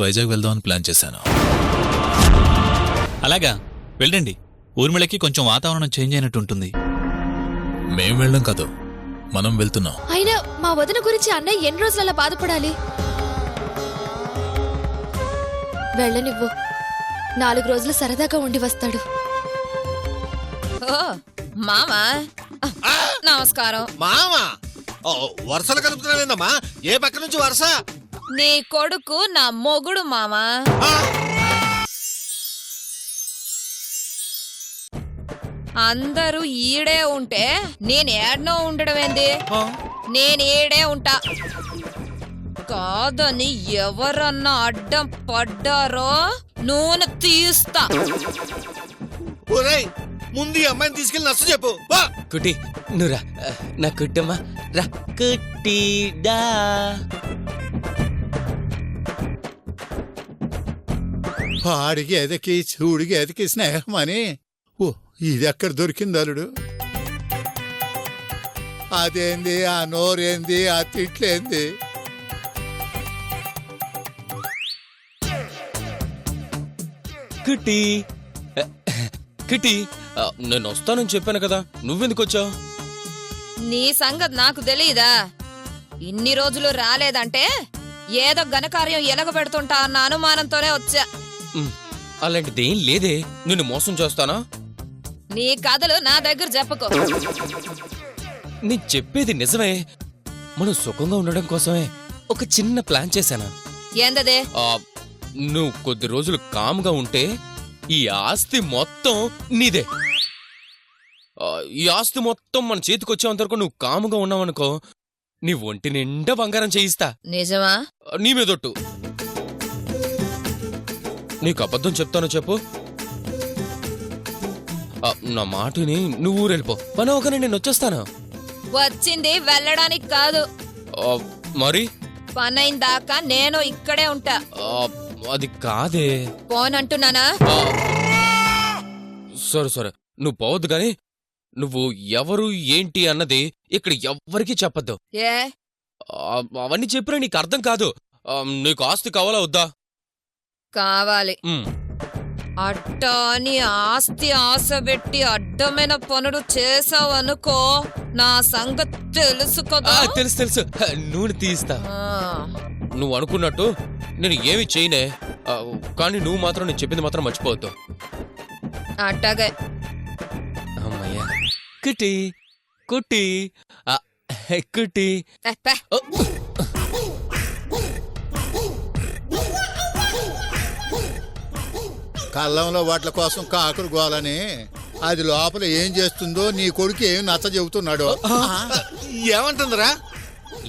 వైజాగ్ వెళ్దామని ప్లాన్ చేశాను. అలాగా, వెళ్ళండి. ఊర్మిళకి కొంచెం వాతావరణం చేంజ్ అయినట్టు ఉంటుంది. మేం వెళ్ళడం కాదు, మనం వెళ్తున్నాం. అయినా మా వదిన గురించి అన్నయ్య ఎన్ని రోజులు అలా బాధపడాలి? వెళ్ళనివ్వు, 4 రోజులు సరదాగా ఉండి వస్తాడు. ఓ మామా, నమస్కారం. మామా వరుసలు కలుపుతున్నావేందమ్మా? ఏ పక్క నుంచి వరుస? నీ కొడుకు నా మొగుడు మామా. అందరూ ఈడే ఉంటే నేను ఏడనో ఉండడమేంది? నేను ఈడే ఉంటా. కాదని ఎవరన్నా అడ్డం పడ్డారో నూనె తీస్తా. ఒరేయ్, ముందు ఈ అమ్మాయిని తీసుకెళ్ళి నచ్చ చెప్పు. కుట్టి నువ్వు రా, నా కుట్టమ్మా రా. కుట్టిడా ఆడికి ఎదకి చూడికి ఎదకి స్నేహం అని. ఓ, ఇది ఎక్కడ దొరికింది అల్లుడు? అదేంది, ఆ నోరేంది, ఆ తిట్లేంది? కుట్టి కుట్టి నేను వస్తానని చెప్పాను కదా, నువ్వెందుకు వచ్చావు? నీ సంగతి నాకు తెలీదా? ఇన్ని రోజులు రాలేదంటే ఏదో ఘనకార్యం ఎలగబెడుతుంటా అన్న అనుమానంతోనే వచ్చా. అలాంటిదేం లేదే, నిన్ను మోసం చేస్తానా? నీ కథలు నా దగ్గర చెప్పుకో. నీ చెప్పేది నిజమే. మనం సుఖంగా ఉండడం కోసమే ఒక చిన్న ప్లాన్ చేశాను. ఏందదే? నువ్వు కొద్ది రోజులు కామ్గా ఉంటే ఈ ఆస్తి మొత్తం నీదే. ఈ ఆస్తి మొత్తం మన చేతికొచ్చేంత వరకు నువ్వు కాముగా ఉన్నావనుకో, నీ ఒంటి నిండా బంగారం చేయిస్తా. నిజమా? నీ మీదొట్టు. నీకు అబద్ధం చెప్తానో చెప్పు. నా మాటని నువ్వు ఊరెళ్ళిపో, పని ఒకనే నేను వచ్చేస్తాను. వచ్చింది వెళ్ళడానికి కాదు, మరి పనైన దాకా నేను ఇక్కడే ఉంటా. అది కాదే. పోనంటున్నానా? సరే సరే, నువ్వు పోవద్దు గాని నువ్వు ఎవరు ఏంటి అన్నది ఇక్కడ ఎవ్వరికీ చెప్పద్దు. ఏ? అవన్నీ చెప్పినా నీకు అర్థం కాదు. నీకు ఆస్తి కావాలా వద్దా? కావాలి. అట్టా అని ఆస్తి ఆశబెట్టి అడ్డమైన పనులు చేసావనుకో, నా సంగతి తెలుసు కదా. తెలుసు తెలుసు, నూనె తీస్తా. నువ్వు అనుకున్నట్టు నేను ఏమి చేయనే, కానీ నువ్వు మాత్రం నేను చెప్పింది మాత్రం మర్చిపోవద్దు. అట్టగే. అమ్మయ్యా. కుట్టి కుట్టి కుట్టి. కళ్ళంలో వాట్ల కోసం కాకులు గోలని, అది లోపల ఏం చేస్తుందో నీ కొడుకు ఏం నచ్చ చెబుతున్నాడు. ఏమంటుందిరా?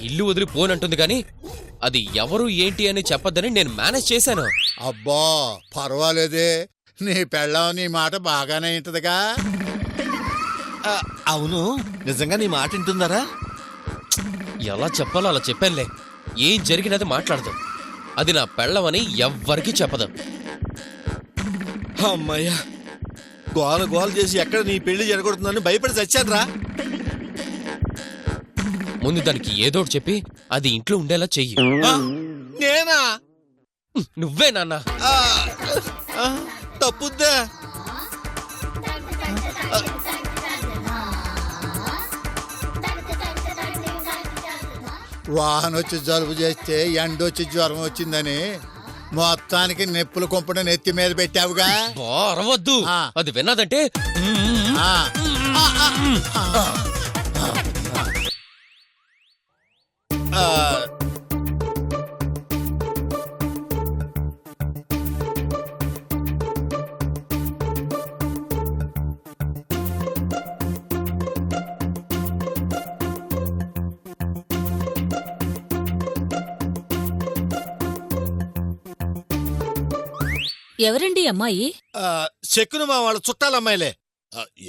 ఇల్లు వదిలి పోనంటుంది కానీ అది ఎవరు ఏంటి అని చెప్పొద్దని నేను మేనేజ్ చేశాను. అబ్బా పర్వాలేదే, నీ పెళ్ళాం నీ మాట బాగానే ఉంటదిగా. అవును, నిజంగా నీ మాట వింటుందరా? ఎలా చెప్పాలో అలా చెప్పానులే. ఏం జరిగినది మాట్లాడదు. అది నా పెళ్ళమని ఎవ్వరికీ చెప్పదు. అమ్మయ్యా, గోల గోల చేసి ఎక్కడ నీ పెళ్లి జరగొడుతుందని భయపడి చచ్చాడ్రా. ముందు దానికి ఏదోటి చెప్పి అది ఇంట్లో ఉండేలా చెయ్యి. నేనా? నువ్వే నాన్న. తప్పుద్దా? వాహనం వచ్చి జలుబు చేస్తే ఎండొచ్చి జ్వరం వచ్చిందని మొత్తానికి నెప్పులు కుంపడం నెత్తి మీద పెట్టావుగా. అరవద్దు, అది విన్నదంటే ఎవరండి అమ్మాయి? చెక్కును మా వాళ్ళ చుట్టాలమ్మాయిలే.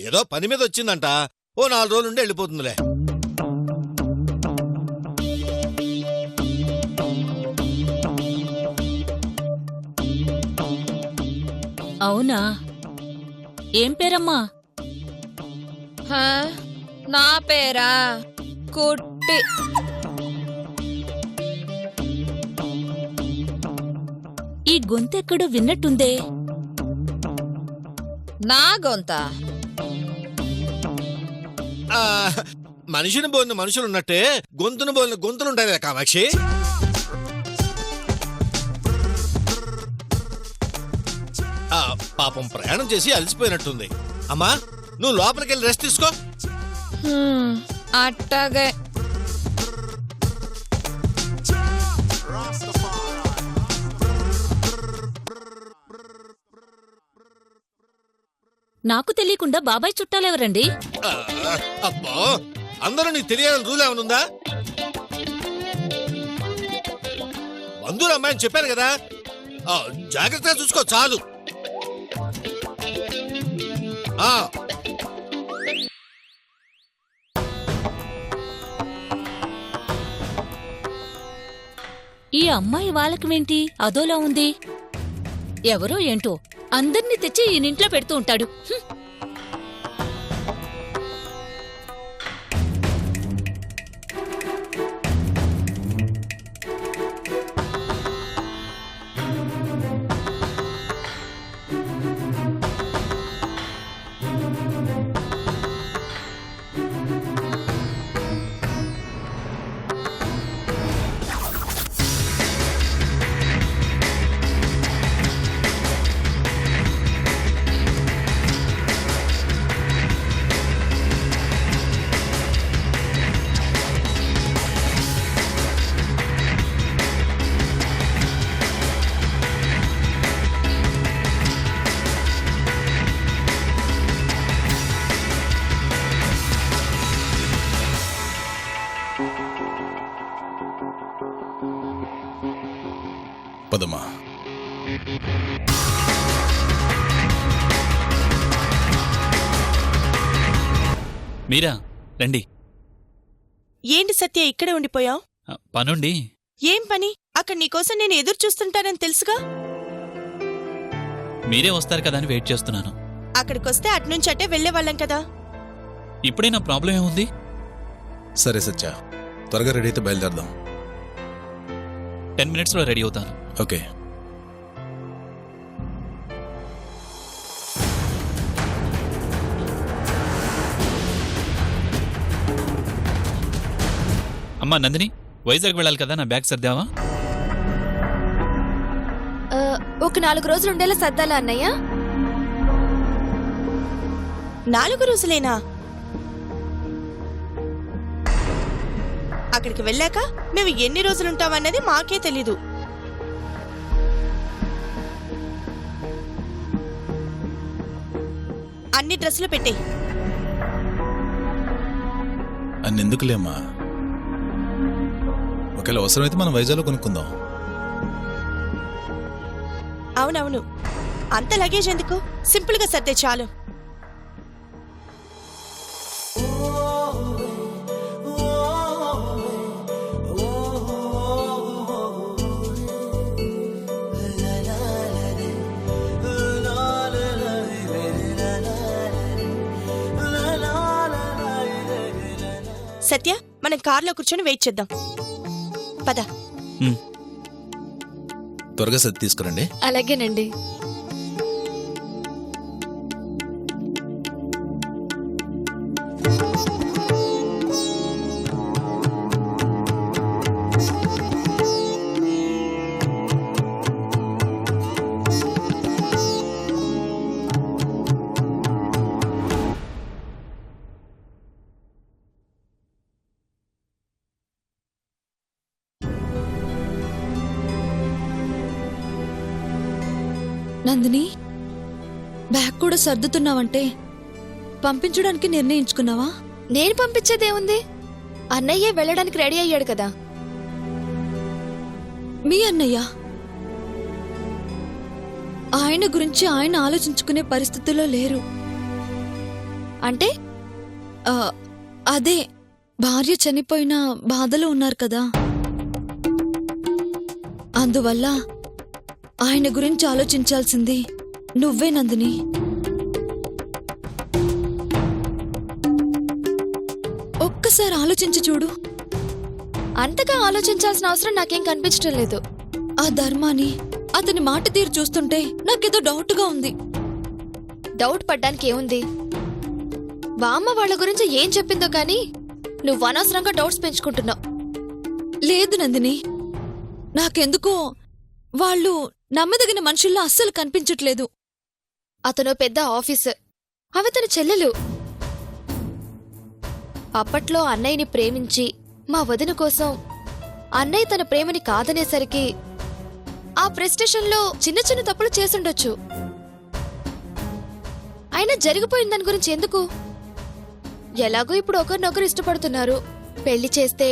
ఏదో పని మీద వచ్చిందంట, ఓ 4 రోజులుండి వెళ్ళిపోతుందిలే. అవునా? ఏం పేరమ్మా? నా పేరా కుట్టి. ఈ గొంతెక్కడో విన్నట్టుందే. నా గొంత ఆ, మనిషిని పోలిన మనుషులు ఉన్నట్టే గొంతును పోలిన గొంతులుంటాయి కదా కామాక్షి. ఆ, పాపం ప్రయాణం చేసి అలసిపోయినట్టుంది. అమ్మా నువ్వు లోపలికి వెళ్ళి రెస్ట్ తీసుకో. అట్టాగే. నాకు తెలియకుండా బాబాయ్ చుట్టాలెవరండి? ఆ, అబ్బో అందరూ నీకు తెలియాలని రూల్ ఏమనుందా? బంధువులు అమ్మాయిని చెప్పాను కదా, ఆ, జాగ్రత్తగా చూసుకో చాలు. ఆ ఈ అమ్మాయి వాళ్ళకమేంటి అదోలా ఉంది? ఎవరో ఏంటో అందర్నీ తెచ్చి ఈయనింట్లో పెడుతూ ఉంటాడు. హ్మ్. పదమ్మా. మీరా రండి. ఏంటి సత్య ఇక్కడే ఉండిపోయావు? పనుండి. ఏం పని? అక్కడ నీకోసం నేను ఎదురు చూస్తుంటానని తెలుసుగా. మీరే వస్తారు కదా అని వెయిట్ చేస్తున్నాను. అక్కడికొస్తే అట్నుంచి అట్టే వెళ్లేవాళ్ళం కదా. ఇప్పుడే నా ప్రాబ్లం ఏముంది? సరే సత్య, త్వరగా రెడీ అయితే బయలుదేరదాం. 10 minutesలో రెడీ అవుతాను. ఓకే. అమ్మా నందిని, వైజాగ్ వెళ్ళాలి కదా, నా బ్యాగ్ సర్దావా? ఒక 4 రోజులు ఉండేలా సర్దాలా అన్నయ్య? 4 రోజులేనా? అక్కడికి వెళ్ళాక మేము ఎన్ని రోజులుంటామన్నది మాకే తెలీదు. అన్ని డ్రెస్సులు పెట్టే. అన్నెందుకులేమ్మా, ఒకవేళ అవసరమైతే మనం వైజాగ్లో కొనుక్కుందాం. అవునవును, అంత లగేజ్ ఎందుకు? సింపుల్ గా సర్దే చాలు. సత్య, మనం కార్లో కూర్చొని వెయిట్ చేద్దాం. పద. త్వరగా సర్ది తీసుకురండి. అలాగేనండి. నందిని, బ్యాగ్ కూడా సర్దుతున్నావంటే పంపించడానికి నిర్ణయించుకున్నావా? నేను పంపించేదేముంది, అన్నయ్య వెళ్ళడానికి రెడీ అయ్యాడు కదా. మీ అన్నయ్య? ఆయన గురించి ఆయన ఆలోచించుకునే పరిస్థితుల్లో లేరు. అంటే అదే భార్య చనిపోయిన బాధలో ఉన్నారు కదా, అందువల్ల ఆయన గురించి ఆలోచించాల్సింది నువ్వే నందిని. ఒక్కసారి ఆలోచించి చూడు. అంతగా ఆలోచించాల్సిన అవసరం నాకేం కనిపించడం లేదు. ఆ ధర్మాన్ని అతని మాట తీరు చూస్తుంటే నాకేదో డౌట్గా ఉంది. డౌట్ పడ్డానికి ఏముంది? బామ్మ వాళ్ళ గురించి ఏం చెప్పిందో కానీ నువ్వు అనవసరంగా డౌట్స్ పెంచుకుంటున్నావు. లేదు నందిని, నాకెందుకో వాళ్ళు నమ్మదగిన మనుషుల్లో అస్సలు కనిపించట్లేదు. అతను పెద్ద ఆఫీసర్, ఆమె తన చెల్లెలు. అప్పట్లో అన్నయ్యని ప్రేమించి మా వదిన కోసం అన్నయ్య తన ప్రేమని కాదనేసరికి ఆ ప్రెస్టేషన్లో చిన్న చిన్న తప్పులు చేసుండొచ్చు. అయినా జరిగిపోయిన దాని గురించి ఎందుకు? ఎలాగో ఇప్పుడు ఒకరినొకరు ఇష్టపడుతున్నారు. పెళ్లి చేస్తే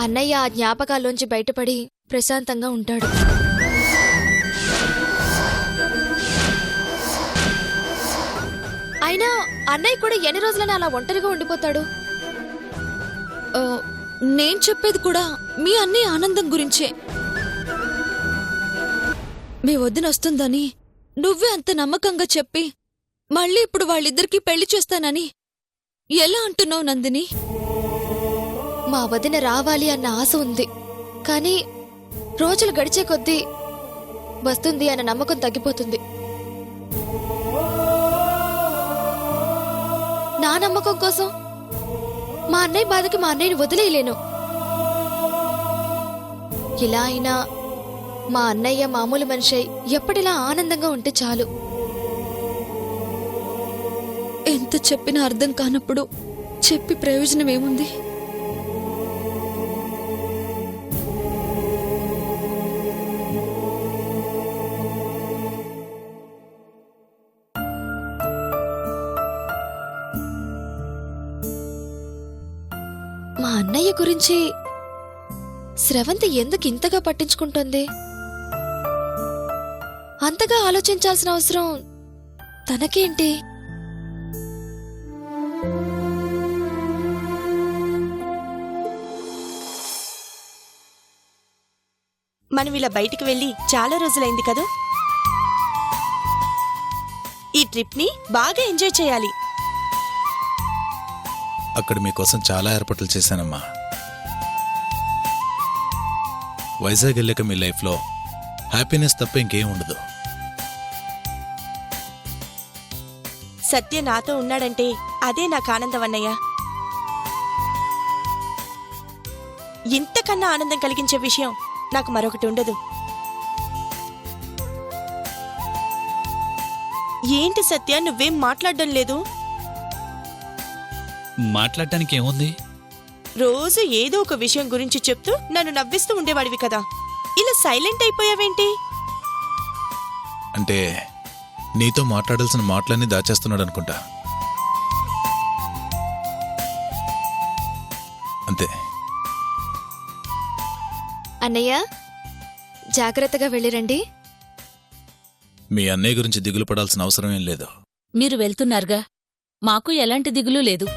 అన్నయ్య ఆ జ్ఞాపకాల్లోంచి బయటపడి ప్రశాంతంగా ఉంటాడు. అయినా అన్నయ్య కూడా ఎన్ని రోజులని అలా ఒంటరిగా ఉండిపోతాడు? నేను చెప్పేది కూడా మీ అన్ని ఆనందం గురించే. మీ వదిన వస్తుందని నువ్వే అంత నమ్మకంగా చెప్పి మళ్ళీ ఇప్పుడు వాళ్ళిద్దరికీ పెళ్లి చేస్తానని ఎలా అంటున్నావు నందిని? మా వదిన రావాలి అన్న ఆశ ఉంది, కానీ రోజులు గడిచే కొద్దీ వస్తుంది అన్న నమ్మకం తగ్గిపోతుంది. నా నమ్మకం కోసం మా అన్నయ్య బాధకి మా అన్నయ్యని వదిలేయలేను. ఇలా అయినా మా అన్నయ్య మామూలు మనిషి ఎప్పటిలా ఆనందంగా ఉంటే చాలు. ఎంత చెప్పినా అర్థం కానప్పుడు చెప్పి ప్రయోజనం ఏముంది? మా అన్నయ్య గురించి స్రవంతి ఎందుకు ఇంతగా పట్టించుకుంటుంది? అంతగా ఆలోచించాల్సిన అవసరం తనకేంటి? మనం ఇలా బయటికి వెళ్ళి చాలా రోజులైంది కదా. ఈ ట్రిప్ ని బాగా ఎంజాయ్ చేయాలి. అక్కడ మీకోసం చాలా ఏర్పాట్లు చేశానమ్మా. వైజాగ్ వెళ్ళాక మీ లైఫ్లో హ్యాపీనెస్ తప్ప ఇంకేం ఉండదు. సత్య నాతో ఉన్నాడంటే అదే నాకు ఆనందం అన్నయ్య. ఇంతకన్నా ఆనందం కలిగించే విషయం నాకు మరొకటి ఉండదు. ఏంటి సత్య, నువ్వేం మాట్లాడడం లేదు? మాట్లాడటానికి ఏముంది? రోజు ఏదో ఒక విషయం గురించి చెప్తూ నన్ను నవ్విస్తూ ఉండేవాడివి కదా, ఇలా సైలెంట్ అయిపోయావేంటి? అంటే నీతో మాట్లాడాల్సిన మాటలన్నీ దాచేస్తున్నాడు అనుకుంటా. అంతే. అన్నయ్య, జాగ్రత్తగా వెళ్ళిరండి. మీ అన్నయ్య గురించి దిగులు పడాల్సిన అవసరం ఏం లేదు. మీరు వెళ్తున్నారుగా, మాకు ఎలాంటి దిగులు లేదు.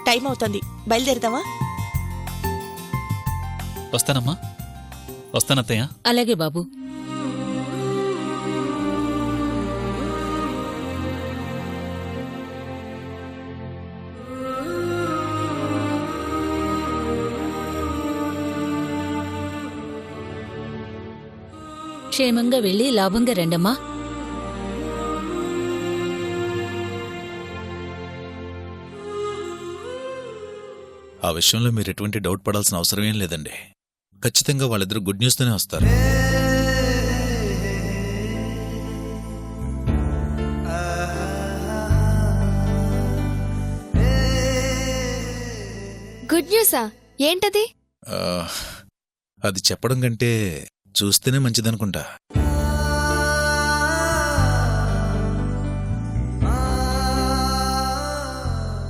టైం అవుతుంది, బయలుదేరదామా? వస్తానమ్మా, వస్తానత్తయ్య. అలాగే బాబు. క్షేమంగా వెళ్ళి లాభంగా రండమ్మా. ఆ విషయంలో మీరు ఎటువంటి డౌట్ పడాల్సిన అవసరం ఏం లేదండి. ఖచ్చితంగా వాళ్ళిద్దరు గుడ్ న్యూస్తోనే వస్తారు. గుడ్ న్యూసా? ఏంటది? ఆ, అది చెప్పడం కంటే చూస్తేనే మంచిదనుకుంటా.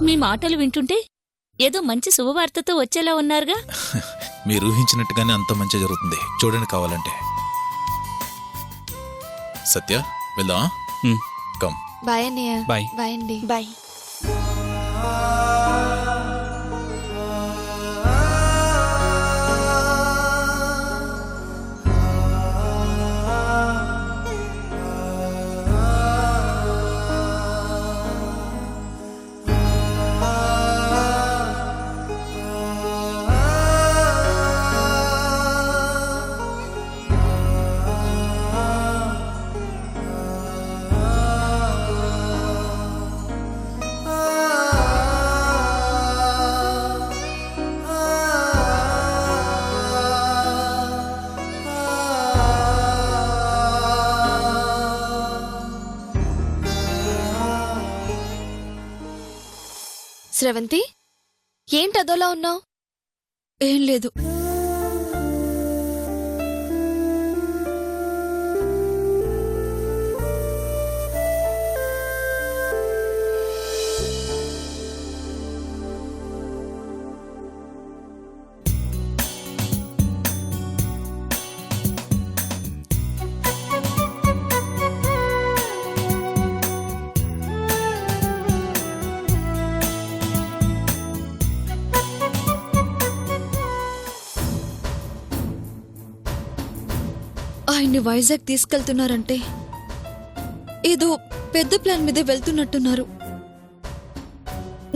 మీ మాటలు వింటుంటే ఏదో మంచి శుభవార్తతో వచ్చేలా ఉన్నారుగా. మీరు ఊహించినట్టుగానే అంత మంచి జరుగుతుంది. చూడండి కావాలంటే. సత్య, వెళ్దాం. కమ్. బాయ్ అన్నయ్య. బాయ్. బాయ్ అండి. బాయ్. స్రవంతి ఏంటి అదోలా ఉన్నావు? ఏం లేదు. ఆయన్ని వైజాగ్ తీసుకెళ్తున్నారంటే ఏదో పెద్ద ప్లాన్ మీదే వెళ్తున్నట్టున్నారు.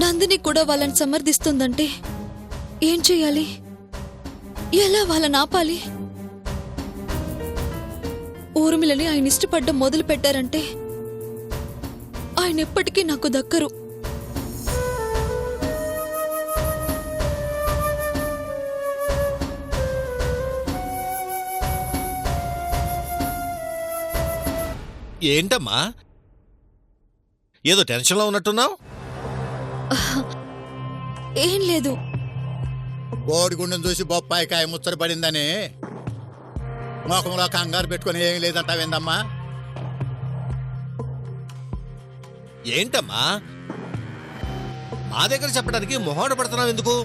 నందిని కూడా వాళ్ళని సమర్థిస్తుందంటే ఏం చెయ్యాలి? ఎలా వాళ్ళని ఆపాలి? ఊర్మిళని ఆయన ఇష్టపడ్డం మొదలు పెట్టారంటే ఆయన ఎప్పటికీ నాకు దక్కరు. ఏంటమ్మా ఏదో టెన్షన్లో ఉన్నట్టున్నావు? ఏం లేదు. బోడిగుండం చూసి బొప్పాయికాయ ముచ్చట పడిందని మొఖంలో కంగారు పెట్టుకుని ఏం లేదంటావేందమ్మా? ఏంటమ్మా మా దగ్గర చెప్పడానికి మొహోడ పడుతున్నావు ఎందుకు?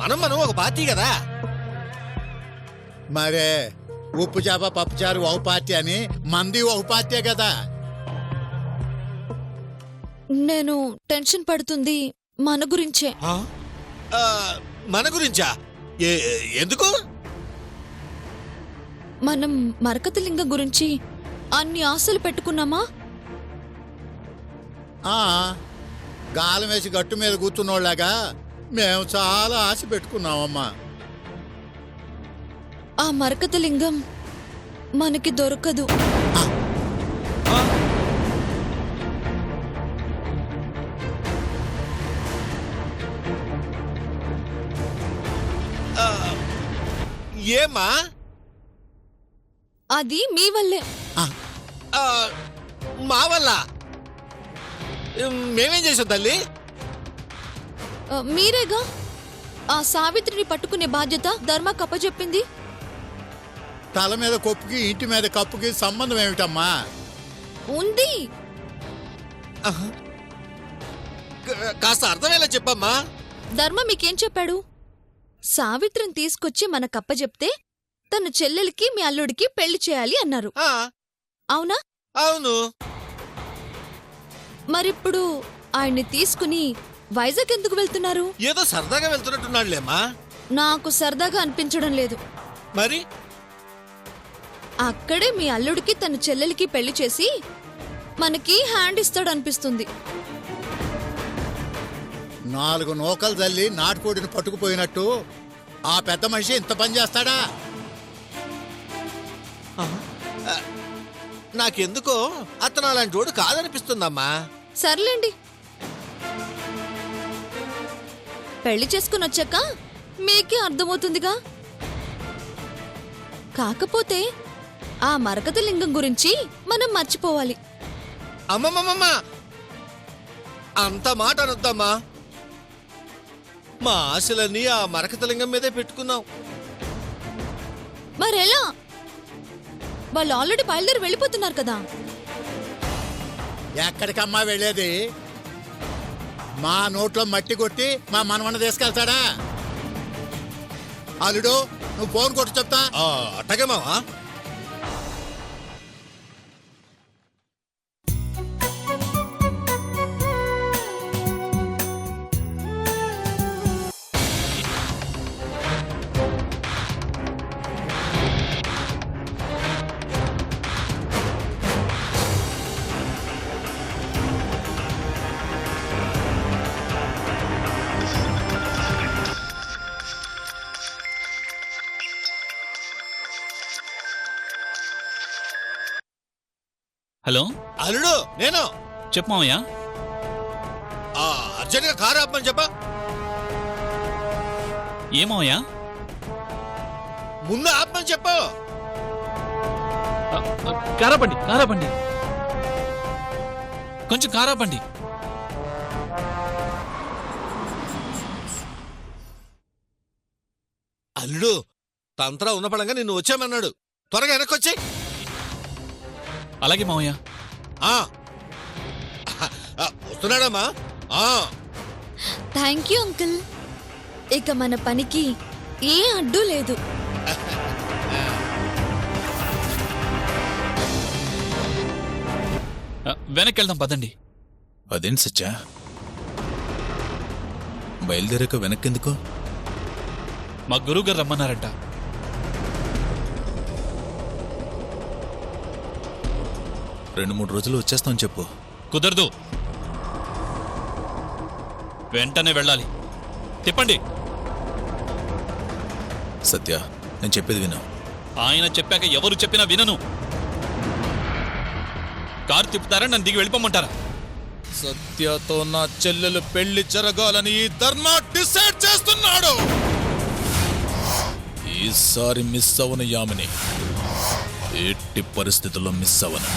మనం ఒక పార్టీ కదా. మరే ఉప్పు చేప పప్పుచారు ఒక పార్టీ అని మంది ఒక పార్టీ కదా. నేను టెన్షన్ పడుతుంది మన గురించే. మన గురించా? ఎందుకు? మనం మరకతలింగం గురించి అన్ని ఆశలు పెట్టుకున్నామా? గాలం వేసి గట్టు మీద కూర్చున్నోళ్ళగా మేము చాలా ఆశ పెట్టుకున్నామమ్మా. ఆ మరకతలింగం మనకి దొరకదు. ఏమా? అది మీ వల్లే. మా వల్ల? మేమేం చేసాం తల్లి? మీరేగా ఆ సావిత్రిని పట్టుకునే బాధ్యత ధర్మ కప్పచెప్పింది. తల మీద కొప్పుకి ఇంటి మీద కప్పుకి సంబంధం ఏమిటమ్మా? ఉంది. కాస్త అర్థమయ్యేలా చెప్పమ్మా. ధర్మ మీకేం చెప్పాడు? సావిత్రిని తీసుకొచ్చి మన కప్పచెప్తే తన చెల్లెలికి మీ అల్లుడికి పెళ్లి చేయాలి అన్నారు. అవునా? అవును. మరిప్పుడు ఆయన్ని తీసుకుని వైజాగ్ ఎందుకు వెళ్తున్నారు? ఏదో సరదాగా వెళ్తున్నట్టున్నాడులేమ్మా. నాకు సరదాగా అనిపించడం లేదు. మరి అక్కడే మీ అల్లుడికి తన చెల్లెలికి పెళ్లి చేసి మనకి హ్యాండ్ ఇస్తాడు అనిపిస్తుంది. 4 నూకలు తల్లి నాటుకోడిని పట్టుకుపోయినట్టు ఆ పెద్ద మనిషి ఇంత పని చేస్తాడా? నాకెందుకో అతను అలాంటి వాడు కాదనిపిస్తుందమ్మా. సర్లేండి, పెళ్లి చేసుకుని వచ్చాక మీకే అర్థమవుతుందిగా. కాకపోతే ఆ మరకతలింగం గురించి మనం మర్చిపోవాలి. అమ్మమ్మమ్మ, అంత మాట అనొద్దమ్మా. మా ఆశలన్నీ ఆ మరకతలింగం మీదే పెట్టుకున్నాం. మరెలా? వాళ్ళు ఆల్రెడీ బయలుదేరి వెళ్ళిపోతున్నారు కదా. ఎక్కడికమ్మా వెళ్ళేది? మా నోట్లో మట్టి కొట్టి మా మనవన్న తీసుకెళ్తాడా? అల్లుడు, నువ్వు ఫోన్ కొట్టు చెప్తా. అట్టగే మావా. హలో అల్లుడు, నేను. చెప్పు మావయ్య. అర్జెంట్గా కారు ఆపమని చెప్పా. ఏ మావయ్య? ముందు ఆపమని చెప్పు. కారాపండి, కారాపండి, కొంచెం కారాపండి. అల్లుడు తంత్రా ఉన్న పడంగా నిన్ను వచ్చామన్నాడు, త్వరగా వెనక్కొచ్చి. అలాగే మావయ్య. వస్తున్నాడమ్మా. Thank you uncle. ఇక మన పనికి ఏ అడ్డు లేదు. వెనక్కి వెళ్దాం పదండి. అదేంటి సత్య, బయలుదేరాక వెనక్కెందుకు? మా గురువు గారు రమ్మన్నారంట. రెండు మూడు రోజులు వచ్చేస్తాం చెప్పు. కుదరదు, వెంటనే వెళ్ళాలి. తిప్పండి. సత్య, నేను చెప్పేది విను. ఆయన చెప్పాక ఎవరు చెప్పినా వినను. కారు తిప్పుతారా, నన్ను దిగి వెళ్ళిపోమంటారా? సత్యతో నా చెల్లెలు పెళ్లి జరగాలని ఈ ధర్మ డిసైడ్ చేస్తున్నాడు. ఈసారి మిస్ అవను యామిని, ఎట్టి పరిస్థితుల్లో మిస్ అవను.